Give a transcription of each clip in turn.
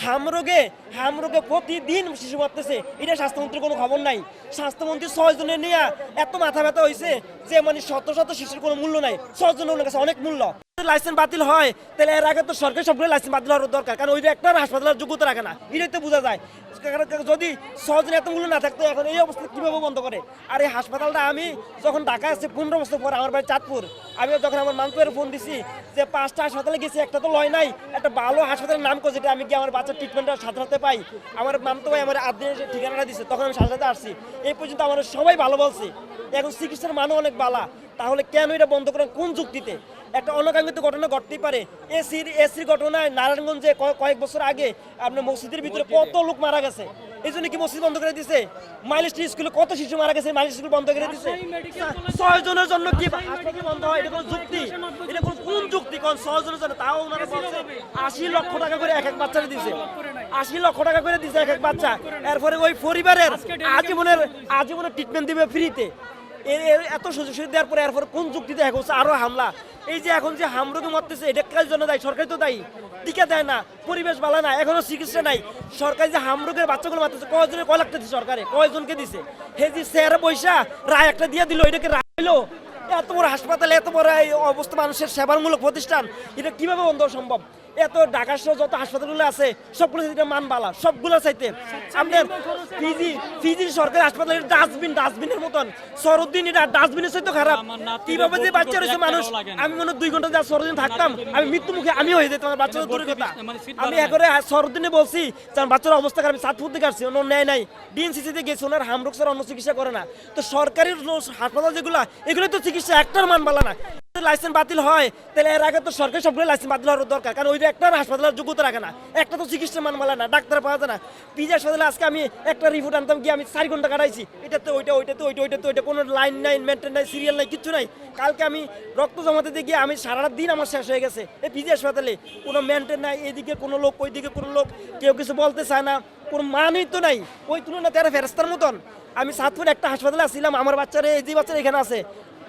হামরোগে প্রতিদিন শিশু মরতেছে, এটা স্বাস্থ্যমন্ত্রীর কোনো খবর নাই। স্বাস্থ্যমন্ত্রী 6 জনের নিয়ে এত মাথা ব্যথা হয়েছে যে মানে শত শত শিশুর কোনো মূল্য নাই, 6 জনের ওনার কাছে অনেক মূল্য। লাইসেন্স বাতিল হয় তাহলে এর আগে তো সরকারি সবগুলো লাইসেন্স বাতিল হওয়ার দরকার, কারণ ওইটা একটা হাসপাতালের যোগ্যতা রাখে না, এটাই তো বোঝা যায়। যদি 6 জন এত মূল্য না থাকতো এখন এই অবস্থা কীভাবে বন্ধ করে? আর এই হাসপাতালটা আমি যখন ঢাকা আসছি 15 বছর পর, আমার বাড়ি চাঁদপুর, আমি যখন আমার মামপুরের ফোন দিছি যে 5টা হাসপাতালে গেছি, একটা তো লয় নাই, একটা ভালো হাসপাতালের নাম করে যেটা আমি গিয়ে আমার বাচ্চার ট্রিটমেন্টটা সাথে সাথে পাই, আমার মামতো ভাই আমার আদিনের ঠিকানাটা দিচ্ছে, তখন আমি সাথে সাথে আসছি। এই পর্যন্ত আমার সবাই ভালো বলছে, এখন চিকিৎসার মানও অনেক বালা। তাহলে কেন এটা বন্ধ করেন, কোন যুক্তিতে? একটা অনাকাঙ্ক্ষিত ঘটনা ঘটতেই পারে। এসির ঘটনায় নারায়ণগঞ্জে কয়েক বছর আগে আপনার মসজিদের ভিতরে কত লোক মারা গেছে, এই জন্য কি মসজিদ বন্ধ করে দিছে? মাইলস্ট্রি স্কুলে কত শিশু মারা গেছে, মাইলস্ট্রি স্কুল বন্ধ করে দিছে। 6 জনের জন্য কি হাসপাতাল বন্ধ হয়? এটা কোন যুক্তি? এটা কোন যুক্তি? কোন 6 জনের জন্য? তাও ওনারা বলছে 80 লক্ষ টাকা করে এক বাচ্চারে দিছে, 80 লক্ষ টাকা করে দিছে এক বাচ্চা। এরপরে ওই পরিবারের আজীবনের ট্রিটমেন্ট দিবে ফ্রিতে। এত সুযোগ সুবিধা দেওয়ার পরে এরপর কোন যুক্তিতে এখন আরো হামলা? এই যে এখন যে হামরোগে মরতেছে, এটা কার জন্য দায়ী? সরকারি তো দায়ী, টিকা দেয় না, পরিবেশ ভালো না, এখনো চিকিৎসা নাই। সরকারি যে হামরোগের বাচ্চাগুলো মারতেছে, কয়জনের কয় লাখ টাকা দিচ্ছে সরকারে? কয়জনকে দিছে? হে যে স্যার পয়সা রায় একটা দিয়ে দিল, এটাকে রায় হইলো? এত বড় হাসপাতালে এত বড় এই অবস্থা, মানুষের সেবামূলক প্রতিষ্ঠান, এটা কিভাবে বন্ধ সম্ভব? এত ঢাকা সহ যত হাসপাতালগুলো আছে সবগুলো মান বালা, সবগুলো চাইতে আপনার ফিজি সরকারি হাসপাতালের ডাস্টবিনের মতন সরুদ্দিন, এটা ডাস্টবিনের চাইতে খারাপ। কিভাবে যে বাচ্চা রয়েছে মানুষ, আমি মনে 2 ঘন্টা যা সরুদ্দিন থাকতাম আমি মৃত্যু মুখে আমিও হয়ে যেতাম, আমার বাচ্চাদের দূরের কথা। আমি একবারে সরুদ্দিনে বলছি যে বাচ্চার অবস্থা খারাপ, চাঁদপুর থেকে আসছি, ওনার নেয় নাই, ডিএনসিসিতে গেছে, ওনার হামরোগ ছাড়া অন্য চিকিৎসা করে না। তো সরকারি হাসপাতাল যেগুলো, এগুলো তো চিকিৎসা একটার মান বালা না। লাইসেন্স বাতিল হয় তাহলে এর আগে তো সরকারি সবগুলো লাইসেন্স বাতিল হওয়ার দরকার, কারণ ওইটা একটা হাসপাতালের যোগ্যতা রাখে না, একটা তো চিকিৎসা মান মালে না, ডাক্তার পাওয়া যায় না। পিজি হাসপাতালে আজকে আমি একটা রিপোর্ট আনতাম গিয়ে আমি 4 ঘন্টা কাটাইছি, এটাতে ওইটা কোনো লাইন নাই, মেনটেন নাই, সিরিয়াল নাই, কিচ্ছু নাই। কালকে আমি রক্ত জমাতে গিয়ে আমি সারা দিন আমার শেষ হয়ে গেছে এই পিজি হাসপাতালে, কোনো মেনটেন নাই, এদিকে কোনো লোক ওইদিকে কোনো লোক, কেউ কিছু বলতে চায় না, কোনো মানই তো নাই। ওই তুলনায় তারা ফেরেস্তার মতন। আমি চাঁদপুর একটা হাসপাতালে আসছিলাম, আমার বাচ্চারা এই যে বাচ্চারা এখানে আছে,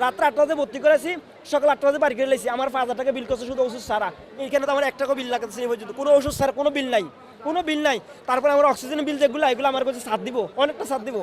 রাত্রে 8টা বাজে ভর্তি করেছি, সকাল 8টা বাজে বাড়ি করে লেছি, আমার 5,000 টাকা বিল করছে শুধু ওষুধ ছাড়া। এইখানে তো আমার 1 টাকাও বিল লাগাচ্ছে এই পর্যন্ত, কোনো ওষুধ ছাড়া কোনো বিল নাই। তারপরে আমার অক্সিজেনের বিল যেগুলো, এগুলো আমার কাছে ছাড় দিব, অনেকটা ছাড় দিব।